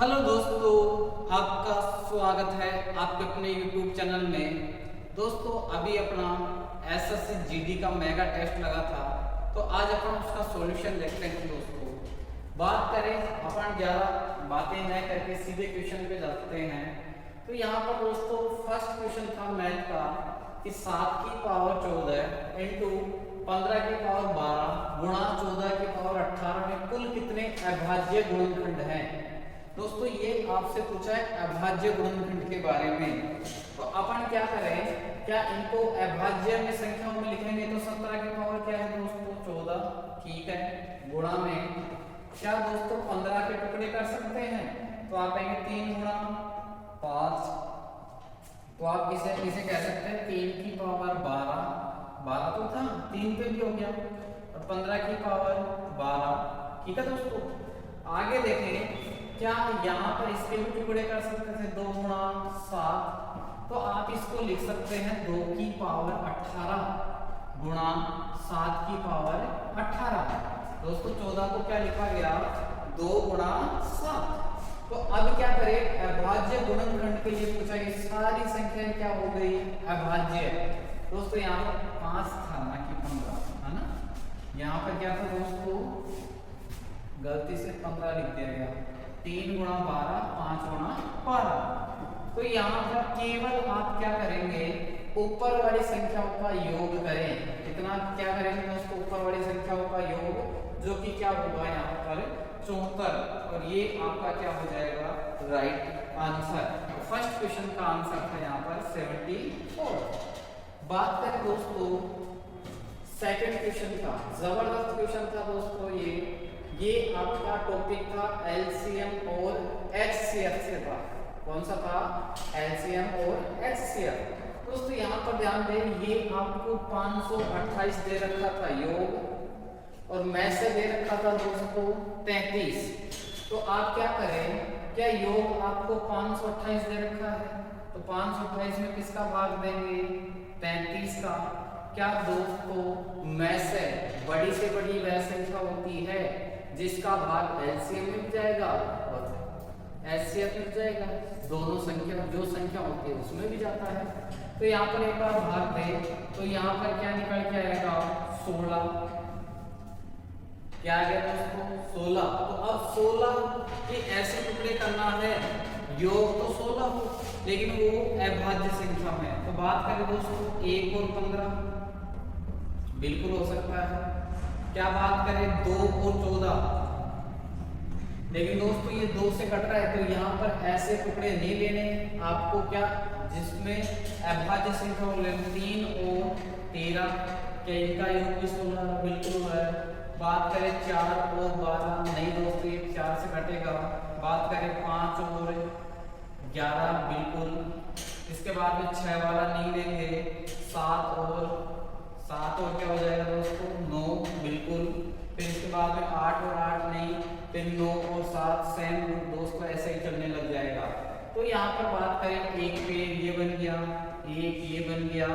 Hello दोस्तों, आपका स्वागत है आपके अपने YouTube चैनल में। दोस्तों अभी अपना एसएससी जीडी का मेगा टेस्ट लगा था, तो आज अपन उसका सॉल्यूशन देखते हैं। दोस्तों बात करें अपन 11 बातें न करके सीधे क्वेश्चन पे जाते हैं। तो यहाँ पर दोस्तों फर्स्ट क्वेश्चन था मैथ का कि 7 की पावर 14 इंटू 15 की पावर 12 गुणा 14 की पावर 18 में कुल कितने अभाज्य गुणनखंड हैं। दोस्तों ये आपसे पूछा है अभाज्य गुणनखंड के बारे में। तो अपन क्या करें, क्या इनको अभाज्य में संख्याओं में लिखेंगे तो 17 की पावर क्या है दोस्तों 14, ठीक है। गुणा में क्या दोस्तों 15 के टुकड़े कर सकते हैं, तो आप कहेंगे 3 गुणा 5, तो आप इसे कह सकते हैं 3 की पावर 12 तो था 3 पे भी हो गया, और 15 की पावर 12, ठीक है दोस्तों। आगे देखें क्या यहाँ पर इसके भी टुकड़े कर सकते थे 2 गुणा 7, तो आप इसको लिख सकते हैं 2 की पावर 18 गुणा 7 की पावर 18। दोस्तों 14 को क्या लिखा गया 2 गुणा 7। तो अब क्या करें, अभाज्य गुणनखंड के लिए पूछा, ये सारी संख्याएं क्या हो गई अभाज्य। दोस्तों यहाँ पर 5 था ना कि 15, है ना। यहाँ पर क्या था दोस्तों, गलती से 15 लिख दिया गया। 3 गुणा 12, 5 गुणा 12। तो यहाँ पर केवल आप क्या करेंगे, ऊपर वाली संख्याओं का योग करें। कितना क्या करेंगे दोस्तों, ऊपर वाली संख्याओं का योग, जो कि क्या होगा यहाँ पर 74, और ये आपका क्या हो जाएगा राइट आंसर। फर्स्ट क्वेश्चन का आंसर था यहाँ पर 74। बात करें दोस्तों सेकंड क्वेश्चन का, जबरदस्त क्वेश्चन था दोस्तों। ये आपका टॉपिक था एलसीएम और एचसीएफ से था। कौन सा था, एलसीएम और एचसीएफ। दोस्तों यहाँ पर ध्यान दें, ये आपको 528 दे रखा था योग, और मैं से दे रखा था दोस्तों 33। तो आप क्या करें, क्या योग आपको 528 दे रखा है, तो 528 में किसका भाग देंगे 33 का। क्या दोस्तों मैं से बड़ी वह संख्या होती है जिसका भाग एलसीएम में जाएगा और एचसीएफ में जाएगा, दोनों संख्या जो संख्या होती है उसमें भी जाता है। तो यहाँ पर एक बार भाग दें तो यहाँ पर क्या निकल के आएगा 16, क्या आ गया दोस्तों 16। तो अब 16 के ऐसे टुकड़े करना है, योग तो 16 हो लेकिन वो अभाज्य संख्या में। तो बात करें दोस्तों 1 और 15 बिल्कुल हो सकता है। क्या बात करें 2 और 14, लेकिन दोस्तों ये 2 से कट रहा है, तो यहाँ पर ऐसे टुकड़े नहीं लेने आपको, क्या जिसमें अभाज्य संख्या हो लेने 3 और 13, क्या इनका योग भी 16 बिल्कुल है। बात करें 4 और 12, नहीं दोस्तों ये 4 से घटेगा। बात करें 5 और 11 बिल्कुल। इसके बाद में 6 वाला नहीं लेंगे, 7 और क्या हो जाएगा दोस्तों 9 बिल्कुल। फिर इसके बाद में 8 और 8 नहीं, फिर 9 और 7 सेम दोस्तों ऐसे ही चलने लग जाएगा। तो यहाँ पर बात करें एक पे ये बन गया, एक ये बन गया,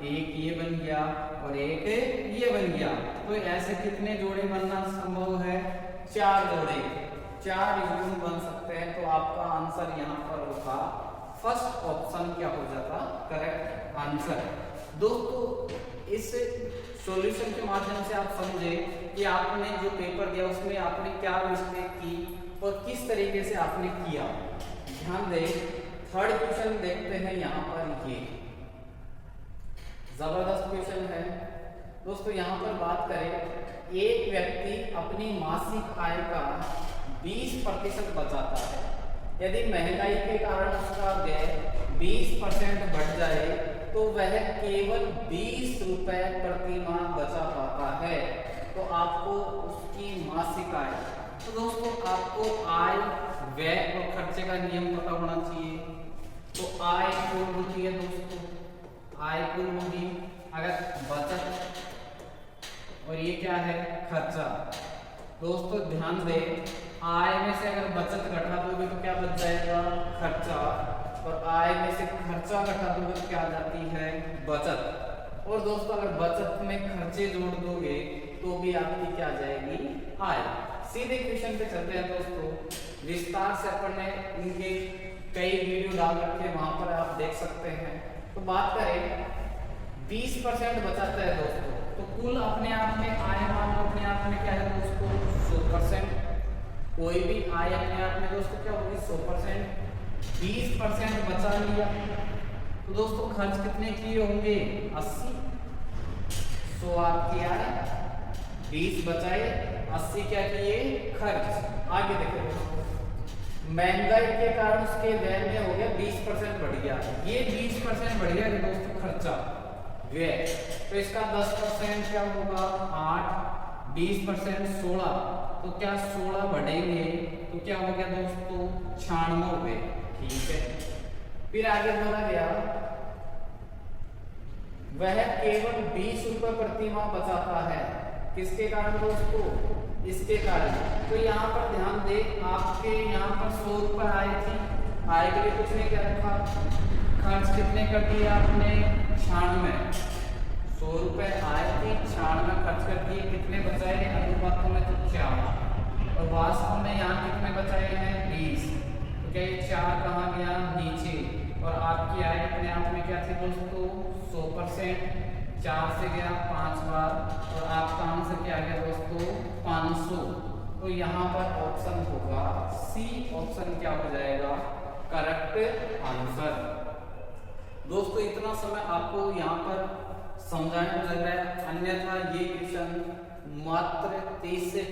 एक ये बन गया और एक ये बन गया। तो ऐसे कितने जोड़े बनना संभव है, 4 जोड़े, 4 यूनियन बन सकते हैं। तो आपका आंसर यहाँ पर होगा फर्स्ट ऑप्शन क्या हो जाता करेक्ट आंसर। दोस्तों इस सॉल्यूशन के माध्यम से आप समझे कि आपने जो पेपर दिया उसमें आपने क्या मिस्टेक की और किस तरीके से आपने किया। ध्यान दें, थर्ड क्वेश्चन देखते हैं। यहाँ पर ये जबरदस्त क्वेश्चन है दोस्तों। यहाँ पर बात करें, एक व्यक्ति अपनी मासिक आय का 20% बचाता है। यदि महंगाई के कारण उसका व्यय 20% बढ़ जाए तो वह केवल 20 रुपए प्रति माह बचा पाता है। तो आपको उसकी मासिक आय, तो दोस्तों आपको आय व्यय और खर्चे का नियम पता होना चाहिए। तो आय कुल होती है दोस्तों, आय कुल होगी अगर बचत, और ये क्या है खर्चा। दोस्तों ध्यान दें, आय में से अगर बचत घटा दोगे तो क्या बच जाएगा खर्चा, और आय में से खर्चा घटा दोगे तो क्या आ जाती है बचत। और दोस्तों अगर बचत में खर्चे जोड़ दोगे तो भी आपकी क्या जाएगी आय। सीधे क्वेश्चन पे चलते हैं दोस्तों। विस्तार से अपन ने इनके कई वीडियो डाल रखे, वहां पर आप देख सकते हैं। तो बात करें 20% बचाता है दोस्तों, तो कुल अपने आप में आय मान अपने आप में क्या है दोस्तों 100%। कोई भी आय अपने आप में दोस्तों क्या होगी 100%। 20% बचा लिया तो दोस्तों खर्च कितने किए होंगे 80। 100 आपकी आय, 20 बचाए, 80 क्या किए खर्च। आगे देखो महंगाई के कारण उसके व्यय में हो गया 20% बढ़ गया। ये 20% बढ़ गया दोस्तों खर्चा व्यय, तो इसका 10% क्या होगा 8, 20% 16, तो क्या 16 बढ़ेंगे तो क्या हो गया दोस्तों 96। ठीक है, फिर आगे बोला गया वह केवल 20 रुपए प्रति माह बचाता है। किसके कारण दोस्तों, इसके कारण। तो यहाँ पर ध्यान दे, आपके यहाँ पर 100 रुपए आए थी, आय के लिए कुछ नहीं क्या रखा, खर्च कितने कर दिए आपने 96। 100 रुपए आए थे, 96 खर्च कर दिए, कितने बचाए अनुपातों में तो 4, और वास्तव में यहाँ कितने बचाए हैं 20। तो क्या ये 4 कहाँ गया नीचे, और आपकी आय अपने आप में क्या थी दोस्तों 100%। 4 से गया 5 बार, और आपका आंसर क्या आ गया दोस्तों 500। तो यहाँ पर ऑप्शन होगा सी, ऑप्शन क्या हो जाएगा करेक्ट आंसर। दोस्तों इतना समय आपको यहाँ पर समझाने में लग रहा है, अन्यथा ये क्वेश्चन मात्र 30 से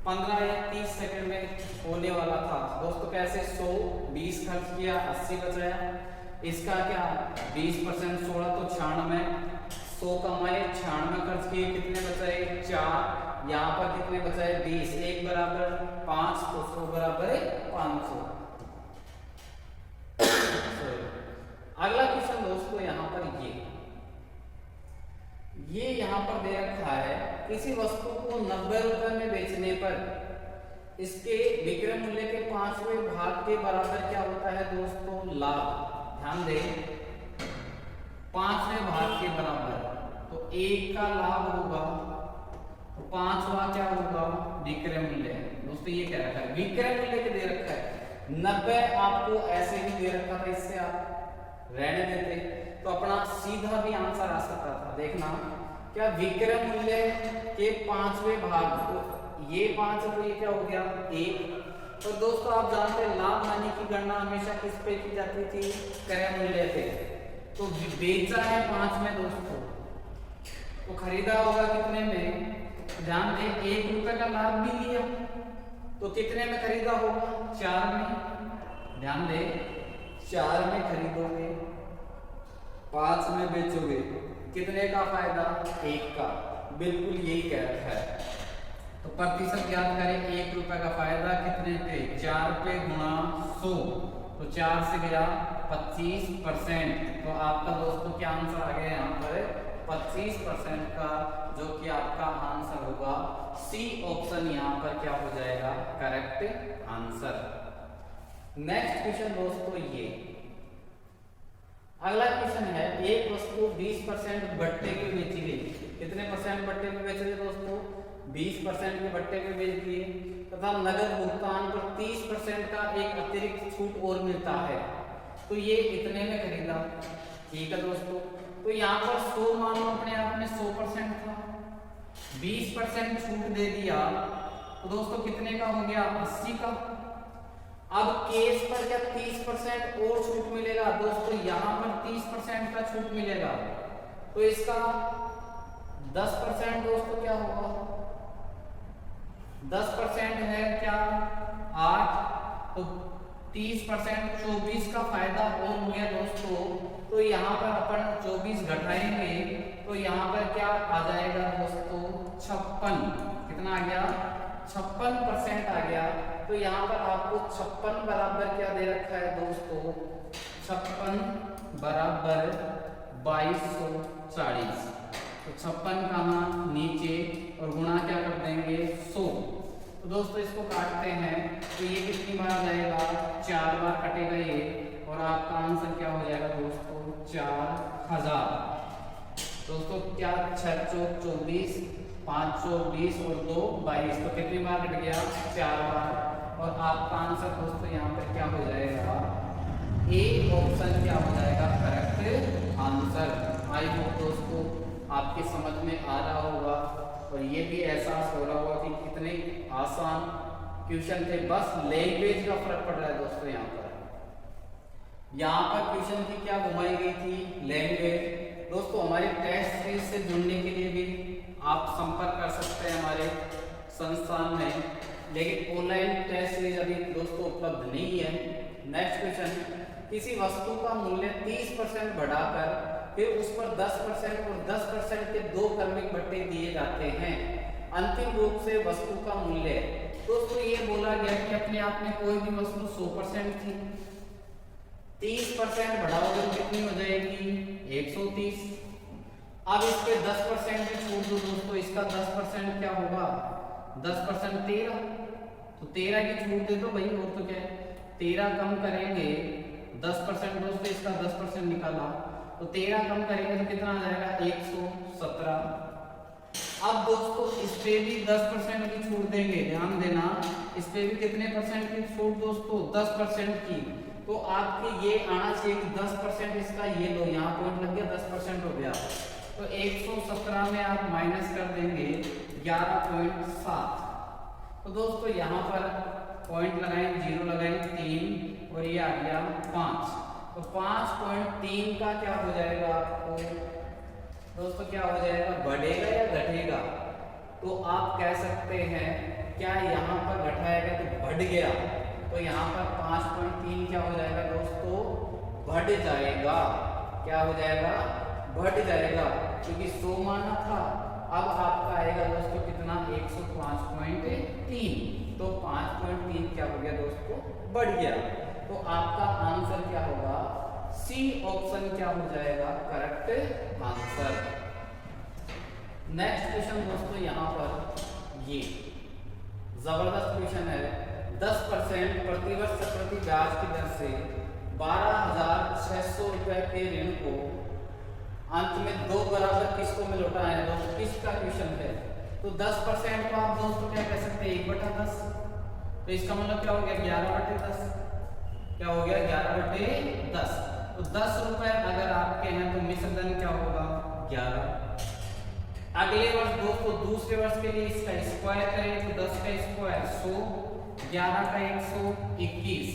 15 या 30 सेकंड में होने वाला था दोस्तों। कैसे 100 20 खर्च किया 80 बचाया, इसका क्या 20% 16 तो 96, 100 कमाए 96 खर्च किए, कितने बचाए 4, यहाँ पर कितने बचाए 20, 1 बराबर 5, तो 100 बराबर 500। अगला क्वेश्चन दोस्तों यहाँ पर ये यहाँ पर दे रखा है, किसी वस्तु को 90 रुपए में बेचने पर इसके विक्रय मूल्य के 5वें भाग के बराबर क्या होता है दोस्तों लाभ। ध्यान दें 5वें भाग के बराबर, तो 1 का लाभ होगा तो 5वां क्या होगा विक्रय मूल्य। दोस्तों ये क्या रखा है विक्रय मूल्य के दे रखा है 90, आपको ऐसे ही दे रखा था, इससे आप रहने देते तो अपना सीधा भी आंसर आ सकता था। देखना क्या विक्रय मूल्य के 5वें भाग, तो ये 5 तो ये क्या हो गया 1। तो दोस्तों आप जानते हैं लाभ हानि की गणना हमेशा किस पे की जाती थी क्रय मूल्य पे। तो बेचा है 5 में दोस्तों, तो खरीदा होगा कितने में, ध्यान दें 1 रुपए का लाभ भी लिया, तो कितने में खरीदा होगा 4 में। ध्यान दें 4 में खरीदोगे 5 में बेचोगे, कितने का फायदा 1 का, बिल्कुल यही कह रखा है। तो प्रतिशत याद करें 1 रुपए का फायदा कितने पे 4 पे गुणा 100, तो 4 से गया 25%। तो आपका दोस्तों क्या आंसर आ गया यहाँ पर 25% का, जो कि आपका आंसर होगा सी, ऑप्शन यहाँ पर क्या हो जाएगा करेक्ट आंसर। नेक्स्ट क्वेश्चन दोस्तों ये अगला क्वेश्चन है, एक वस्तु 20% बट्टे में बेची गई। कितने परसेंट बट्टे में बेचे दोस्तों 20% के बट्टे में बेच दिए, तथा नगद भुगतान पर 30% का एक अतिरिक्त छूट और मिलता है, तो ये इतने में खरीदा। ठीक है दोस्तों, तो यहाँ पर 100 मानो अपने आप में 100% था, 20% छूट दे दिया, तो दोस्तों कितने का हो गया 80 का। अब केस पर क्या 30% और छूट मिलेगा दोस्तों, यहाँ पर 30% का छूट मिलेगा, तो इसका 10% दोस्तों क्या होगा 10% है क्या 8, तो 30% 24 का फायदा और हो गया दोस्तों। तो यहाँ पर अपन 24 घटाएंगे तो यहाँ पर क्या आ जाएगा दोस्तों 56, कितना आ गया 56% आ गया। तो यहाँ पर आपको 56 बराबर क्या दे रखा है दोस्तों 56 बराबर 2240, तो 56 कहाँ नीचे और गुणा क्या कर देंगे 100। तो दोस्तों इसको काटते हैं तो ये कितनी बार आ जाएगा 4 बार कटेगा ये, और आपका आंसर क्या हो जाएगा दोस्तों 4000। दोस्तों क्या 6 चौक 24 5 चौक 20 और 2 22, तो कितनी बार कट गया? 4 बार। और आपका आंसर दोस्तों यहाँ पर क्या हो जाएगा? ए ऑप्शन क्या हो जाएगा करेक्ट आंसर। आई होप दोस्तों आपकी समझ में आ रहा होगा और ये भी एहसास हो रहा होगा कि कितने आसान क्वेश्चन थे, बस लैंग्वेज का फर्क पड़ रहा है दोस्तों। यहाँ पर क्वेश्चन की क्या घुमाई गई थी? लैंग्वेज। दोस्तों हमारे टेस्ट सीरीज से जुड़ने के लिए भी आप संपर्क कर सकते हैं हमारे संस्थान में, लेकिन ऑनलाइन टेस्ट सीरीज अभी दोस्तों उपलब्ध नहीं है। नेक्स्ट क्वेश्चन, किसी वस्तु का मूल्य 30% बढ़ाकर फिर उस पर 10% और 10% के 2 क्रमिक बट्टे दिए जाते हैं, अंतिम रूप से वस्तु का मूल्य। दोस्तों ये बोला गया कि अपने आप में कोई भी वस्तु 100% थी, 30% बढ़ाओगे तो कितनी हो जाएगी? 130। अब इस पे 10% की छूट दो दोस्तों, इसका 10% क्या होगा? 10% 13, तो 13 की छूट दे दो भाई, और तो क्या है? 13 कम करेंगे 10% दोस्तों, इसका 10% निकाला तो 13 कम करेंगे तो कितना आ जाएगा? 117। अब दोस्तों इस पे भी 10% की छूट देंगे, ध्यान देना, इस पे भी कितने परसेंट की छूट दोस्तों? 10% की। तो आपके ये आना चाहिए कि 10% इसका, ये लो यहाँ पॉइंट लग गया, 10% हो गया, तो 117 में आप माइनस कर देंगे 11.7। तो दोस्तों यहाँ पर पॉइंट लगाएं, 0 लगाएं 3 और ये आ गया 5, तो 5.3 का क्या हो जाएगा आपको दोस्तों? क्या हो जाएगा? बढ़ेगा या घटेगा? तो आप कह सकते हैं क्या यहाँ पर घटाएगा तो बढ़ गया, तो यहाँ पर 5.3 क्या हो जाएगा दोस्तों? बढ़ जाएगा। क्या हो जाएगा? बढ़ जाएगा, क्योंकि 100 माना था, अब आपका आएगा दोस्तों कितना? 105.3, तो 5.3 क्या हो गया दोस्तों? बढ़ गया। तो आपका आंसर क्या होगा? सी ऑप्शन क्या हो जाएगा करेक्ट आंसर। नेक्स्ट क्वेश्चन दोस्तों यहाँ पर ये जबरदस्त क्वेश्चन है। 10% प्रतिवर्ष चक्रवृद्धि ब्याज की दर से 12,600 रुपए के ऋण को अंत में 2 बराबर किस्तों में लौटाना है दोस्तों, किस्त का क्वेश्चन है। तो 10% को आप दोस्तों क्या कह सकते हैं? 1/10, तो इसका मतलब क्या हो गया? 11/10। क्या हो गया? 11/10। तो 10 रुपए अगर आपके हैं तो मिश्र धन क्या होगा? 11। अगले वर्ष दोस्तों दूसरे वर्ष के लिए इसका स्क्वायर करें तो 10 का स्क्वायर 100, 11 का 121।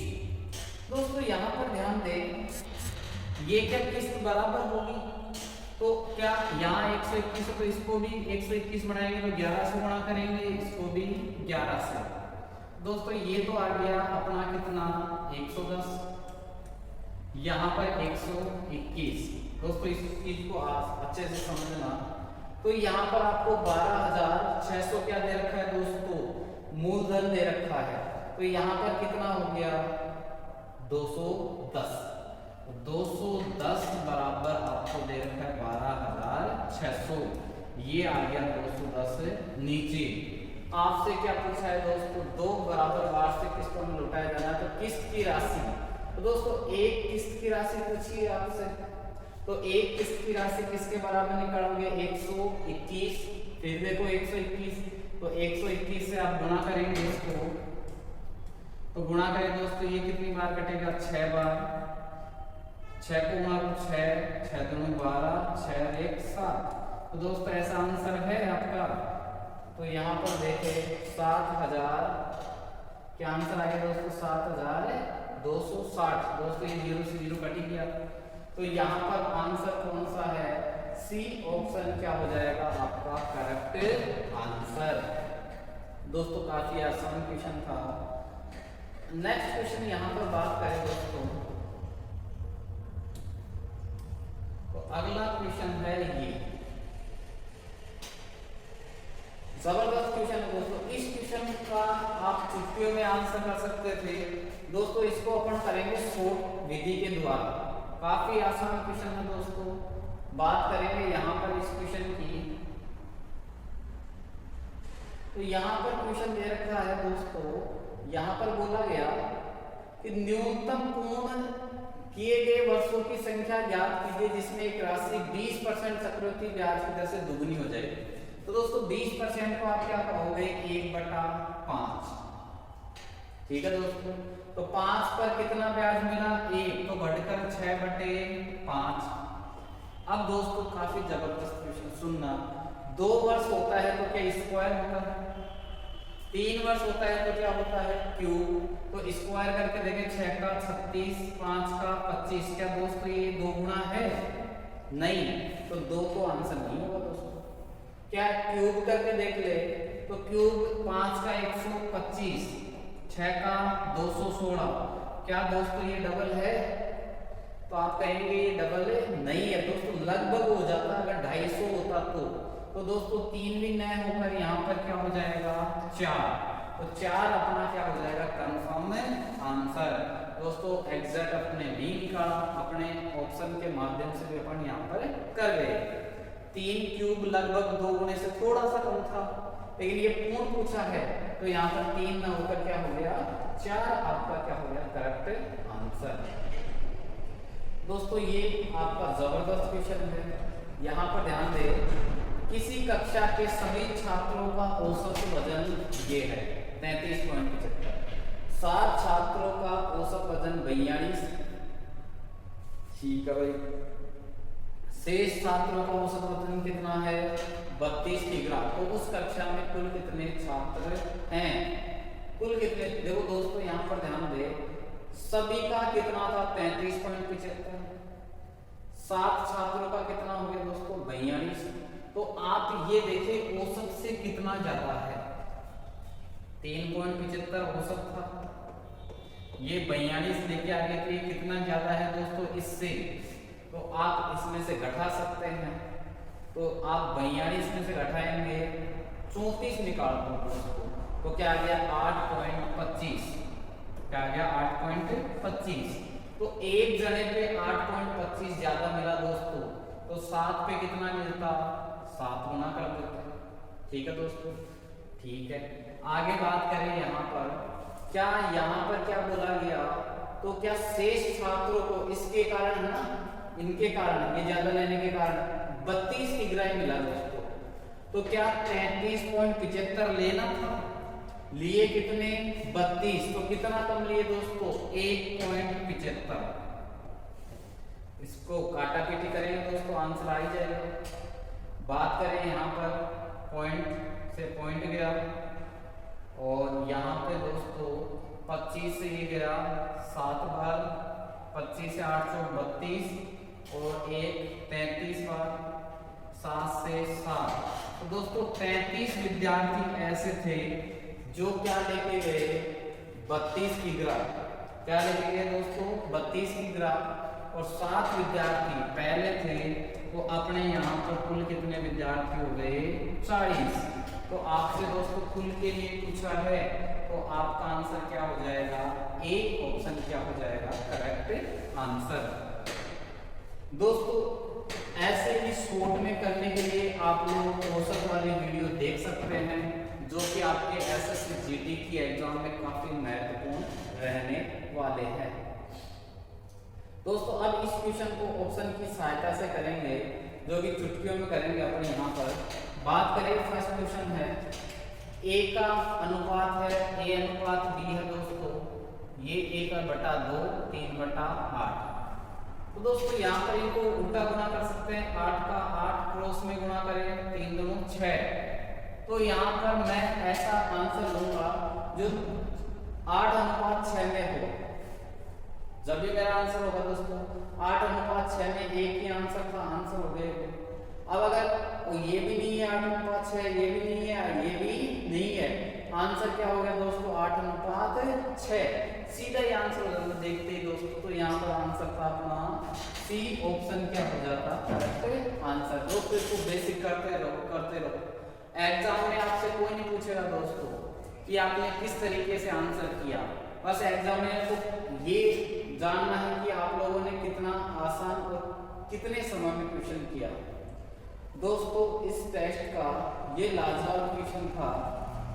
दोस्तों यहाँ पर ध्यान दें, ये क्या किस्त बराबर होगी? तो क्या यहाँ 121 तो इसको भी 121 बढ़ाएंगे तो 11 से गुणा करेंगे, इसको भी 11 से। दोस्तों ये तो आ गया अपना कितना? 110, यहाँ पर 121। दोस्तों इस चीज को आप अच्छे से समझना। तो यहाँ पर आपको 12,600 क्या दे रखा है दोस्तों? मूलधन दे रखा है। तो यहाँ पर कितना हो गया? 210। 210 बराबर आपको दे रखा है 12,600, ये आ गया 210 नीचे। आपसे क्या पूछा है दोस्तों? 2 बराबर वार्षिक किस्तों में लौटाया जाना है, तो किस्त की राशि। तो दोस्तों एक किस्त की राशि पूछी है आपसे, तो एक किस्त की राशि किसके बराबर निकालोगे? 121। फिर देखो 121, तो 121 से आप गुणा करेंगे इसको, तो गुणा करें दोस्तों ये कितनी बार कटेगा? 6 बार। 6 को गुणा तो 6, 6 दूनी 12, 6 1 7। तो दोस्तों ऐसा आंसर है आपका। तो यहाँ पर देखें 7,000, क्या आंसर आ गया दोस्तों? 7,260। दोस्तों ये 0 से 0 कट ही गया, तो यहाँ पर आंसर कौन सा है? सी ऑप्शन क्या हो जाएगा आपका करेक्ट आंसर। दोस्तों काफी आसान क्वेश्चन था। नेक्स्ट क्वेश्चन यहाँ पर बात करें दोस्तों, तो अगला क्वेश्चन है ये जबरदस्त क्वेश्चन है दोस्तों। इस क्वेश्चन का आप चुटकियों में आंसर कर सकते थे दोस्तों। इसको अपन करेंगे शॉर्ट विधि के द्वारा। काफी आसान क्वेश्चन है दोस्तों। बात करेंगे यहाँ पर इस क्वेश्चन की, तो यहाँ पर क्वेश्चन दे रखा है दोस्तों। यहाँ पर बोला गया कि न्यूनतम पूर्ण किए गए वर्षों की संख्या ज्ञात कीजिए जिसमें एक राशि 20% चक्रवृद्धि ब्याज की दर से दुगनी हो जाएगी। तो दोस्तों 20% को आप क्या कहोगे 1/5। ठीक है दोस्तों, तो 5 पर कितना ब्याज मिला 1, तो बढ़कर 6/5। अब दोस्तों काफी जबरदस्त क्वेश्चन सुनना, 2 वर्ष होता है तो क्या स्क्वायर होता है, 3 वर्ष होता है तो क्या होता है क्यूब। तो स्क्वायर करके देखें 6 का 36, 5 का 25, क्या दोस्तों ये 2 गुना है नहीं, तो 2 को आंसर नहीं होगा दोस्तों। क्या क्यूब करके देख ले, तो क्यूब 5 का 125, 6 का 216, क्या दोस्तों ये डबल है, तो आप कहेंगे ये डबल नहीं है दोस्तों, लगभग हो जाता अगर 250 होता तो दोस्तों 3 भी नए होकर यहाँ पर क्या हो जाएगा 4, तो 4 अपना क्या हो जाएगा कंफर्म आंसर। दोस्तों एग्जैक्ट अपने बी का अपने ऑप्शन के माध्यम से भी अपन यहाँ पर कर गए। 3 क्यूब लगभग 2 गुने से थोड़ा सा कम था, लेकिन ये पूर्ण पूछा है तो यहाँ पर 3 ना होकर क्या हो गया 4, आपका क्या हो गया करेक्ट आंसर। दोस्तों ये आपका जबरदस्त क्वेश्चन है, यहाँ पर ध्यान दे, किसी कक्षा के सभी छात्रों का औसत वजन ये है 33.75, 7 छात्रों का औसत वजन 42, ठीक है भाई, शेष छात्रों का औसत वजन कितना है 32 किलोग्राम। तो उस कक्षा में कुल कितने छात्र हैं, कुल कितने, देखो दोस्तों यहाँ पर ध्यान दे, सभी का कितना था 33.75, 7 छात्रों का कितना हो गया दोस्तों 42, तो आप ये देखें औसत से कितना ज्यादा है, 3.75 औसत था, ये 42 लेके आगे तो ये कितना ज्यादा है दोस्तों इससे, तो आप इसमें से घटा सकते हैं, तो आप 42 में से घटाएंगे 34 निकाल दो दोस्तों, तो क्या आ गया 8.25, क्या आ गया 8.25, तो एक जने पे 8.25 ज्यादा मिला दोस्तों, तो 7 पे कितना मिलता 7 गुना कर देते हैं। ठीक है दोस्तों, ठीक है, आगे बात करें यहाँ पर, क्या यहाँ पर क्या बोला गया, तो क्या शेष छात्रों को इसके कारण है ना, इनके कारण ये ज्यादा लेने के कारण 32 किलोग्राम मिला दोस्तों, तो क्या 33.75 लेना था, लिए कितने 32, तो कितना कम लिए दोस्तों 1.75, इसको काटा पीटी करेंगे दोस्तों आंसर आ ही जाएगा। बात करें यहाँ पर पॉइंट से पॉइंट गया, और यहाँ पे दोस्तों 25 से ये गया 7 बार, 25 से 8 चौक 32, और 1 33 बार, 7 से 7, तो दोस्तों 33 विद्यार्थी ऐसे थे जो क्या लेके गए 32 किलोग्राम, क्या लेके गए दोस्तों 32 किलोग्राम, और 7 विद्यार्थी पहले थे, तो अपने यहाँ पर कुल कितने विद्यार्थी हो गए 40। तो आपसे दोस्तों कुल के लिए पूछा है, तो आपका आंसर क्या हो जाएगा, एक ऑप्शन क्या हो जाएगा करेक्ट आंसर। दोस्तों ऐसे ही शॉर्ट में करने के लिए आप लोग औसत वाली वीडियो देख सकते हैं, जो कि आपके एसएससी जीडी की एग्जाम में काफी महत्वपूर्ण रहने वाले हैं। दोस्तों अब इस क्वेश्चन को ऑप्शन की सहायता से करेंगे, जो कि चुटकियों में करेंगे अपन। यहाँ पर बात करें, फर्स्ट क्वेश्चन है ए का अनुपात है ए अनुपात बी है दोस्तों, ये ए का बटा 2 3/8। तो दोस्तों यहाँ पर इनको उल्टा गुना कर सकते हैं, 8 का 8 क्रॉस में गुना करें 3 दूनी 6, तो यहाँ पर मैं ऐसा आंसर लूंगा जो 8:6 में हो। जब भी मेरा आंसर होगा दोस्तों 8:6 में एक ही आंसर था, आंसर हो गए। अब अगर ये भी नहीं है 8:6, ये भी नहीं है, ये भी नहीं है, आंसर क्या हो गया दोस्तों 8:6, सीधा ही आंसर हो जाता। देखते ही दोस्तों, तो यहाँ पर आंसर था अपना सी ऑप्शन क्या हो जाता करेक्ट आंसर। दोस्तों इसको बेसिक करते रहो करते रहो, एग्जाम में आपसे कोई नहीं पूछेगा दोस्तों कि आपने किस तरीके से आंसर किया, बस एग्जामिनर को ये जानना है कि आप लोगों ने कितना आसान और कितने समय में क्वेश्चन किया। दोस्तों इस टेस्ट का ये लाजवाब क्वेश्चन था,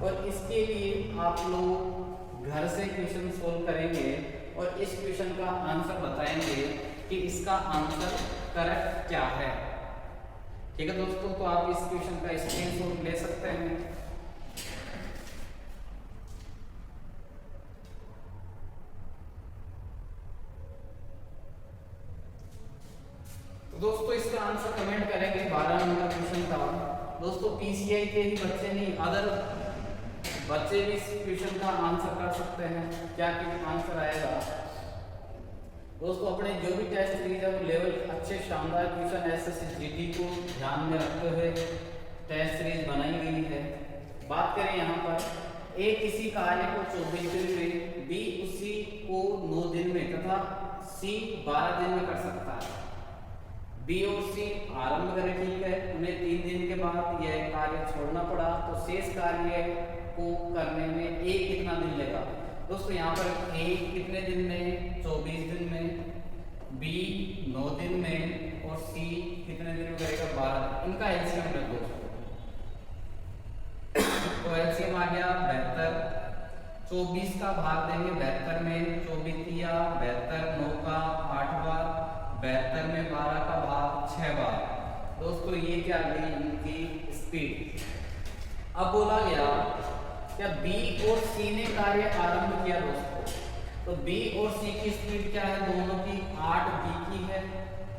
और इसके लिए आप लोग घर से क्वेश्चन सोल्व करेंगे और इस क्वेश्चन का आंसर बताएंगे कि इसका आंसर करेक्ट क्या है। ठीक है दोस्तों, तो आप इस क्वेश्चन का स्क्रीनशॉट ले सकते हैं। दोस्तों इसका आंसर कमेंट करेंगे। 12 नंबर क्वेश्चन था दोस्तों। पीसीआई के ही बच्चे नहीं, अदर बच्चे भी इस क्वेश्चन का आंसर कर सकते हैं। क्या आंसर आएगा दोस्तों? अपने जो भी टेस्ट सीरीज है वो लेवल अच्छे शानदार क्वेश्चन एसएससी जीडी को ध्यान में रखते हुए टेस्ट सीरीज बनाई गई है। बात करें यहाँ पर, ए किसी कार्य को 24 दिन में, बी उसी को 9 दिन में तथा सी 12 दिन में कर सकता है। बी और सी आरंभ करें, ठीक है, उन्हें 3 दिन के बाद यह कार्य छोड़ना पड़ा, तो शेष कार्य को करने में ए कितना दिन लेगा? दोस्तों यहाँ पर ए कितने दिन में? 24 दिन में, बी 9 दिन में और सी कितने दिन में करेगा? 12। इनका एलसीएम रख दो। तो एलसीएम आ गया 72। 24 का भाग देंगे 72 में, 24 या 72, 9 का 8 बार, 72 में 12 का भाग 6 बार। दोस्तों ये क्या गई इनकी स्पीड। अब बोला गया क्या बी और सी ने कार्य आरंभ किया दोस्तों, तो बी और सी की स्पीड क्या है? दोनों की 8 बी की है,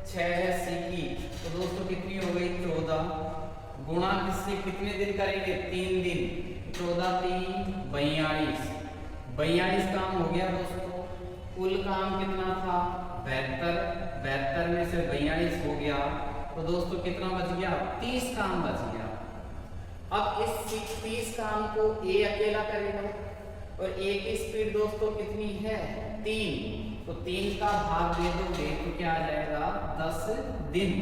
6 है सी की। तो दोस्तों कितनी हो गई? 14 गुणा किससे? कितने दिन करेंगे? 3 दिन। 14 3 42। 42 काम हो गया दोस्तों। कुल काम कितना था? 72। 72 में से 42 हो गया, तो दोस्तों कितना बच गया? 30 काम बच गया। अब इस 30 काम को ए अकेला करेगा और ए की स्पीड दोस्तों कितनी है? 3। तो 3 का भाग दे दोगे तो क्या आ जाएगा? 10 दिन।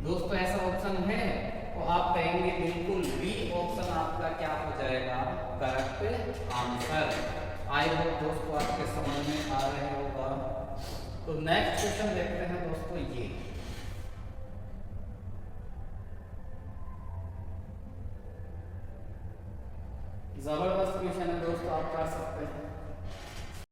दोस्तों ऐसा ऑप्शन है तो आप कहेंगे बिल्कुल बी ऑप्शन आपका क्या हो जाएगा? Correct answer. आई होप दोस्तों आपके समझ में आ रहे होगा। तो नेक्स्ट क्वेश्चन देखते हैं दोस्तों। ये जबरदस्त क्वेश्चन है दोस्तों, आप कर सकते हैं।